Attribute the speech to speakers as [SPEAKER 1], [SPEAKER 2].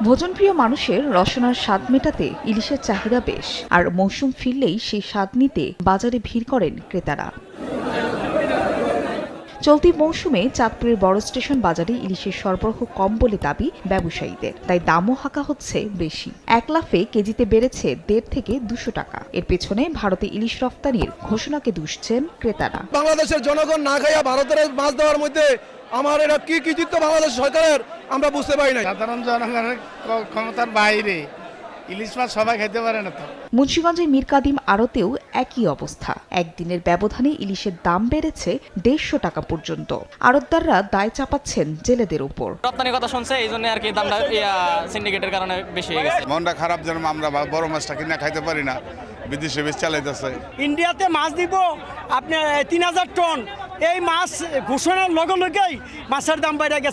[SPEAKER 1] ভোজনপ্রিয় মানুষের রসনার স্বাদ মেটাতে ইলিশের চাহিদা বেশ, আর মৌসুম ফিরলেই সেই স্বাদ নিতে বাজারে ভিড় করেন ক্রেতারা। চলতি মৌসুমে চাঁদপুরের বড় স্টেশন বাজারে ইলিশের সরবরাহ কম বলে দাবি ব্যবসায়ীদের, তাই দামও হাঁকা হচ্ছে বেশি। এক লাফে কেজিতে বেড়েছে 1.5 থেকে 200 টাকা। এর পেছনে ভারতে ইলিশ রফতানির ঘোষণাকে দুষছেন ক্রেতারা।
[SPEAKER 2] বাংলাদেশের জনগণ না খাইয়া ভারতের মাছ দেওয়ার মধ্যে আমার এটা কি কৃতিত্ব বাংলাদেশ সরকারের আমরা বুঝতে পারি না।
[SPEAKER 3] সাধারণ জনগণের ক্ষমতার বাইরে ইলিশ মাছ সবাই খেতে পারে না। তো
[SPEAKER 1] মুন্সিগঞ্জের মীর কাদিম আড়তেও একই অবস্থা। একদিনের ব্যবধানে ইলিশের দাম বেড়েছে 150 টাকা পর্যন্ত। আড়তদাররা দায় চাপাচ্ছেন জেলেদের উপর।
[SPEAKER 4] রপ্তানির কথা শুনছে, এই জন্য আর কি দামটা সিন্ডিকেটের কারণে বেশি হয়ে গেছে।
[SPEAKER 5] মনটা খারাপ যেন আমরা বড় মাছটা কিনা খাইতে পারি না, বিদেশে বেশ চালাইতেছে।
[SPEAKER 6] ইন্ডিয়াতে মাছ দিব আপনার 3000 টন, এই মাছ ঘোষণার লগে লগেই মাছের দাম বেড়ে গেছে।